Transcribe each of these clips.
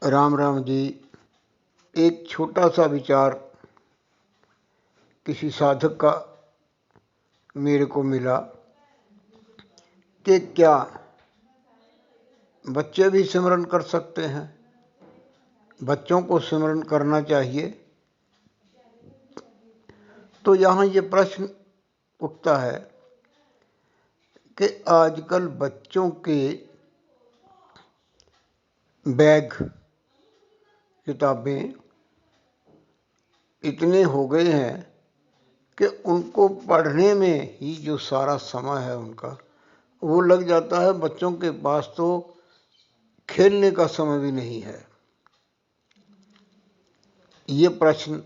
राम राम जी। एक छोटा सा विचार किसी साधक का मेरे को मिला कि क्या बच्चे भी सिमरन कर सकते हैं, बच्चों को सिमरन करना चाहिए। तो यहाँ ये प्रश्न उठता है कि आजकल बच्चों के बैग, किताबें इतने हो गए हैं कि उनको पढ़ने में ही जो सारा समय है उनका वो लग जाता है। बच्चों के पास तो खेलने का समय भी नहीं है। ये प्रश्न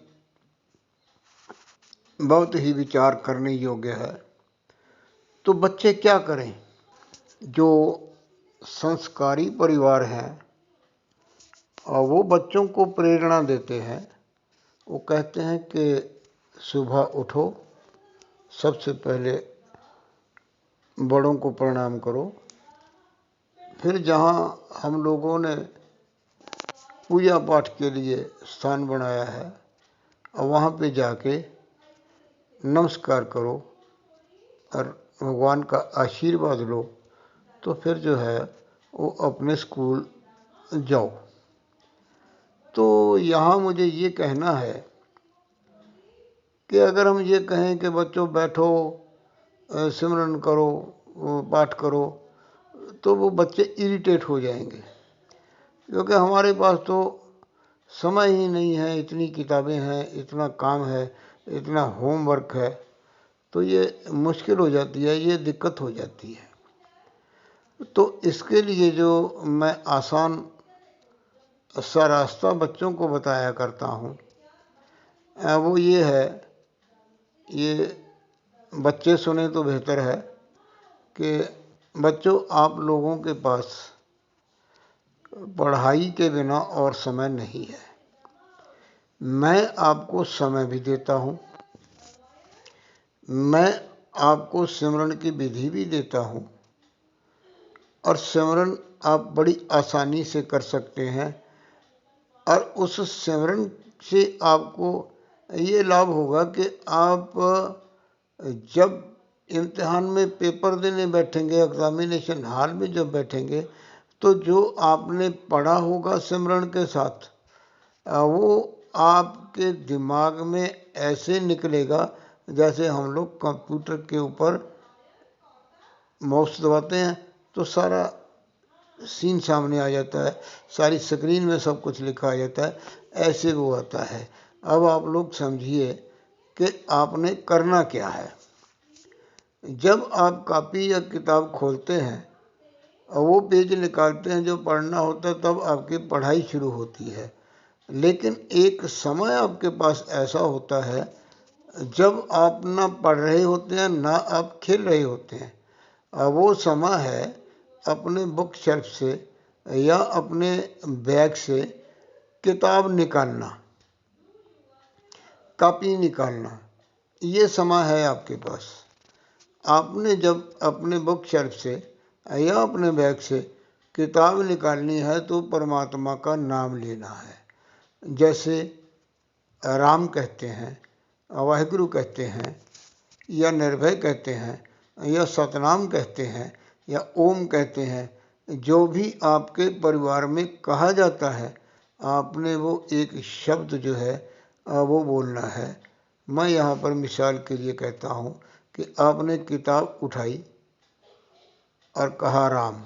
बहुत ही विचार करने योग्य है। तो बच्चे क्या करें? जो संस्कारी परिवार हैं और वो बच्चों को प्रेरणा देते हैं। वो कहते हैं कि सुबह उठो, सबसे पहले बड़ों को प्रणाम करो, फिर जहाँ हम लोगों ने पूजा पाठ के लिए स्थान बनाया है और वहाँ पे जाके नमस्कार करो और भगवान का आशीर्वाद लो। तो फिर जो है वो अपने स्कूल जाओ। तो यहाँ मुझे ये कहना है कि अगर हम ये कहें कि बच्चों बैठो, सिमरन करो, पाठ करो, तो वो बच्चे इरिटेट हो जाएंगे, क्योंकि हमारे पास तो समय ही नहीं है। इतनी किताबें हैं, इतना काम है, इतना होमवर्क है, तो ये मुश्किल हो जाती है, ये दिक्कत हो जाती है। तो इसके लिए जो मैं आसान सा रास्ता बच्चों को बताया करता हूँ वो ये है, ये बच्चे सुने तो बेहतर है कि बच्चों, आप लोगों के पास पढ़ाई के बिना और समय नहीं है। मैं आपको समय भी देता हूँ, मैं आपको सिमरन की विधि भी देता हूँ और सिमरन आप बड़ी आसानी से कर सकते हैं। और उस सिमरन से आपको ये लाभ होगा कि आप जब इम्तिहान में पेपर देने बैठेंगे, एग्जामिनेशन हॉल में जब बैठेंगे, तो जो आपने पढ़ा होगा सिमरन के साथ वो आपके दिमाग में ऐसे निकलेगा जैसे हम लोग कंप्यूटर के ऊपर माउस दबाते हैं तो सारा सीन सामने आ जाता है, सारी स्क्रीन में सब कुछ लिखा आ जाता है, ऐसे वो आता है। अब आप लोग समझिए कि आपने करना क्या है। जब आप कॉपी या किताब खोलते हैं और वो पेज निकालते हैं जो पढ़ना होता है, तब आपकी पढ़ाई शुरू होती है। लेकिन एक समय आपके पास ऐसा होता है जब आप ना पढ़ रहे होते हैं, ना आप खेल रहे होते हैं। वो समय है अपने बुक शेल्फ से या अपने बैग से किताब निकालना, कॉपी निकालना। ये समय है आपके पास। आपने जब अपने बुक शेल्फ से या अपने बैग से किताब निकालनी है तो परमात्मा का नाम लेना है। जैसे राम कहते हैं, वाहिगुरु कहते हैं, या निर्भय कहते हैं, या सतनाम कहते हैं, या ओम कहते हैं। जो भी आपके परिवार में कहा जाता है, आपने वो एक शब्द जो है वो बोलना है। मैं यहाँ पर मिसाल के लिए कहता हूँ कि आपने किताब उठाई और कहा राम,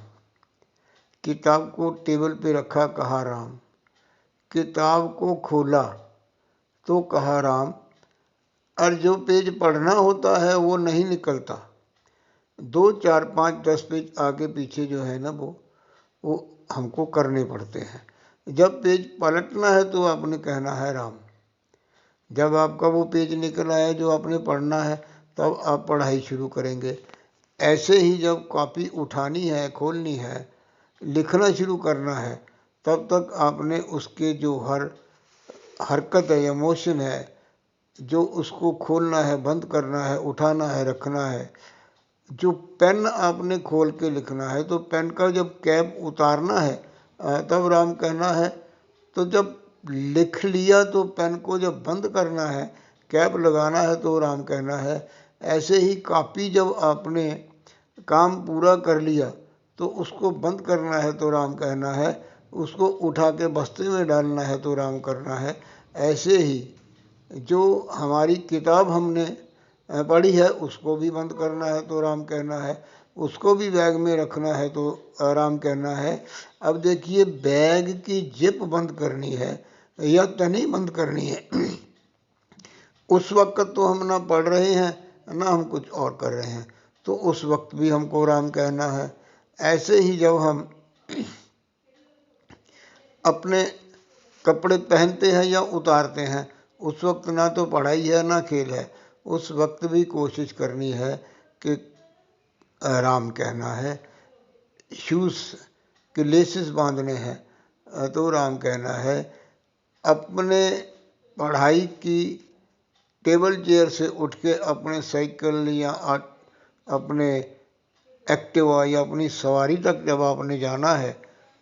किताब को टेबल पे रखा, कहा राम, किताब को खोला तो कहा राम। और जो पेज पढ़ना होता है वो नहीं निकलता। 2, 4, 5, 10 पेज आगे पीछे जो है ना वो हमको करने पड़ते हैं। जब पेज पलटना है तो आपने कहना है राम। जब आपका वो पेज निकल आया जो आपने पढ़ना है, तब आप पढ़ाई शुरू करेंगे। ऐसे ही जब कॉपी उठानी है, खोलनी है, लिखना शुरू करना है, तब तक आपने उसके जो हरकत है या मोशन है, जो उसको खोलना है, बंद करना है, उठाना है, रखना है। जो पेन आपने खोल के लिखना है, तो पेन का जब कैप उतारना है तब राम कहना है। तो जब लिख लिया तो पेन को जब बंद करना है, कैप लगाना है तो राम कहना है। ऐसे ही कॉपी जब आपने काम पूरा कर लिया तो उसको बंद करना है तो राम कहना है, उसको उठा के बस्ते में डालना है तो राम करना है। ऐसे ही जो हमारी किताब हमने पढ़ी है उसको भी बंद करना है तो राम कहना है, उसको भी बैग में रखना है तो राम कहना है। अब देखिए, बैग की जिप बंद करनी है या तनी बंद करनी है, उस वक्त तो हम ना पढ़ रहे हैं ना हम कुछ और कर रहे हैं, तो उस वक्त भी हमको राम कहना है। ऐसे ही जब हम अपने कपड़े पहनते हैं या उतारते हैं, उस वक्त ना तो पढ़ाई है ना खेल है, उस वक्त भी कोशिश करनी है कि राम कहना है। शूज़ के लेसेस बांधने हैं तो राम कहना है। अपने पढ़ाई की टेबल चेयर से उठ के अपने साइकिल या अपने एक्टिवा या अपनी सवारी तक जब आपने जाना है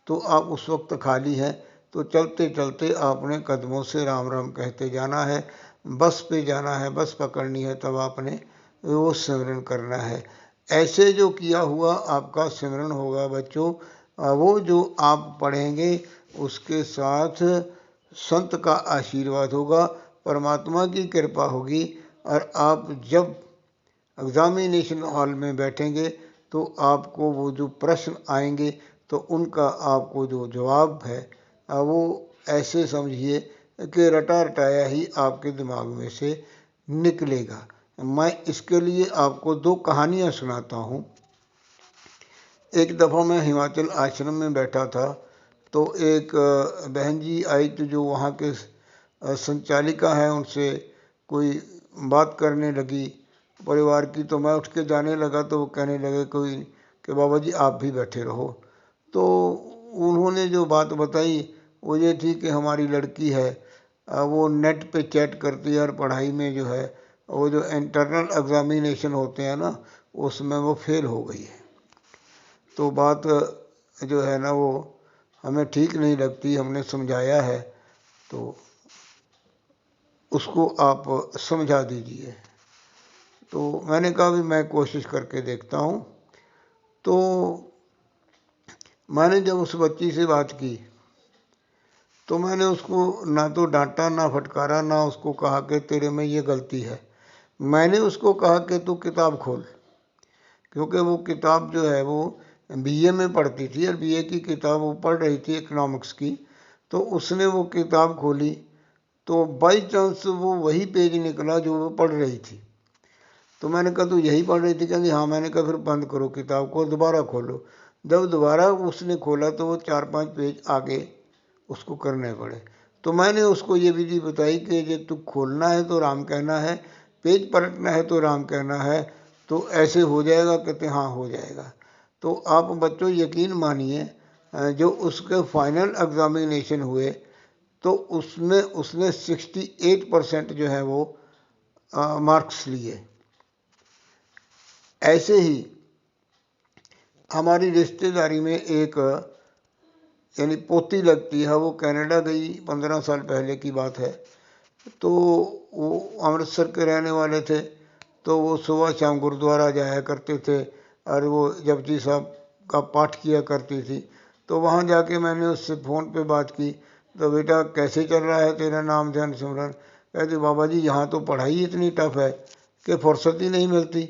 तो आप उस वक्त खाली हैं, तो चलते चलते आपने कदमों से राम राम कहते जाना है। बस पे जाना है, बस पकड़नी है, तब आपने वो सिमरन करना है। ऐसे जो किया हुआ आपका सिमरन होगा बच्चों, वो जो आप पढ़ेंगे उसके साथ संत का आशीर्वाद होगा, परमात्मा की कृपा होगी, और आप जब एग्जामिनेशन हॉल में बैठेंगे तो आपको वो जो प्रश्न आएंगे तो उनका आपको जो जवाब है वो ऐसे समझिए कि रटा रटाया ही आपके दिमाग में से निकलेगा। मैं इसके लिए आपको 2 कहानियाँ सुनाता हूँ। एक दफ़ा मैं हिमाचल आश्रम में बैठा था, तो एक बहन जी आई तो जो वहाँ के संचालिका हैं उनसे कोई बात करने लगी परिवार की, तो मैं उठ के जाने लगा तो वो कहने लगे कोई कि बाबा जी आप भी बैठे रहो। तो उन्होंने जो बात बताई वो ये थी कि हमारी लड़की है वो नेट पे चैट करती है और पढ़ाई में जो है वो जो इंटरनल एग्जामिनेशन होते हैं ना उसमें वो फेल हो गई है। तो बात जो है ना वो हमें ठीक नहीं लगती, हमने समझाया है, तो उसको आप समझा दीजिए। तो मैंने कहा भी मैं कोशिश करके देखता हूँ। तो मैंने जब उस बच्ची से बात की तो मैंने उसको ना तो डांटा ना फटकारा, ना उसको कहा कि तेरे में ये गलती है। मैंने उसको कहा कि तू किताब खोल, क्योंकि वो किताब जो है वो बीए में पढ़ती थी और बीए की किताब वो पढ़ रही थी इकोनॉमिक्स की। तो उसने वो किताब खोली तो बाई चांस वो वही पेज निकला जो वो पढ़ रही थी। तो मैंने कहा तू यही पढ़ रही थी? कहती हाँ। मैंने कहा फिर बंद करो किताब को, दोबारा खोलो। जब दोबारा उसने खोला तो वो 4-5 पेज आगे उसको करने पड़े। तो मैंने उसको ये विधि बताई कि जब तू खोलना है तो राम कहना है, पेज पलटना है तो राम कहना है, तो ऐसे हो जाएगा। कहते हाँ हो जाएगा। तो आप बच्चों यकीन मानिए, जो उसके फाइनल एग्जामिनेशन हुए तो उसमें उसने 68% जो है वो मार्क्स लिए। ऐसे ही हमारी रिश्तेदारी में एक यानी पोती लगती है, वो कनाडा गई, 15 साल पहले की बात है। तो वो अमृतसर के रहने वाले थे, तो वो सुबह शाम गुरुद्वारा जाया करते थे और वो जपजी साहब का पाठ किया करती थी। तो वहाँ जाके मैंने उससे फ़ोन पे बात की, तो बेटा कैसे चल रहा है तेरा नाम ध्यान सिमरन? कहते बाबा जी यहाँ तो पढ़ाई इतनी टफ है कि फुर्सत ही नहीं मिलती।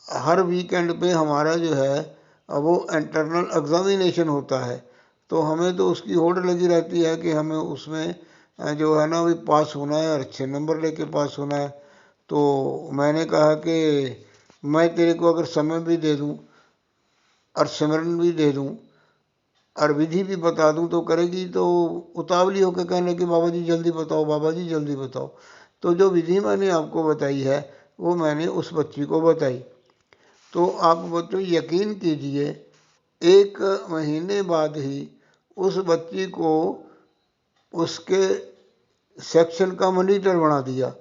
हर वीकेंड पे हमारा जो है वो इंटरनल एग्जामिनेशन होता है, तो हमें तो उसकी होड़ लगी रहती है कि हमें उसमें जो है ना अभी पास होना है और अच्छे नंबर लेके पास होना है। तो मैंने कहा कि मैं तेरे को अगर समय भी दे दूं और सिमरन भी दे दूं और विधि भी बता दूं तो करेगी? तो उतावली होकर कहने कि बाबा जी जल्दी बताओ, बाबा जी जल्दी बताओ। तो जो विधि मैंने आपको बताई है वो मैंने उस बच्ची को बताई। तो आप बच्चों यकीन कीजिए, 1 महीने बाद ही उस बच्ची को उसके सेक्शन का मॉनिटर बना दिया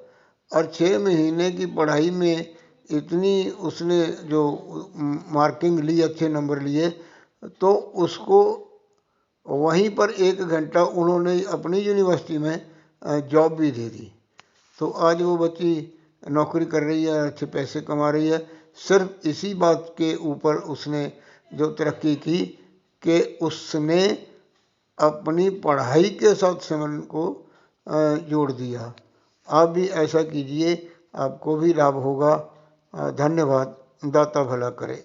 और 6 महीने की पढ़ाई में इतनी उसने जो मार्किंग ली, अच्छे नंबर लिए, तो उसको वहीं पर 1 घंटा उन्होंने अपनी यूनिवर्सिटी में जॉब भी दे दी। तो आज वो बच्ची नौकरी कर रही है, अच्छे पैसे कमा रही है। सिर्फ इसी बात के ऊपर उसने जो तरक्की की कि उसने अपनी पढ़ाई के साथ संबंध को जोड़ दिया। आप भी ऐसा कीजिए, आपको भी लाभ होगा। धन्यवाद। दाता भला करे।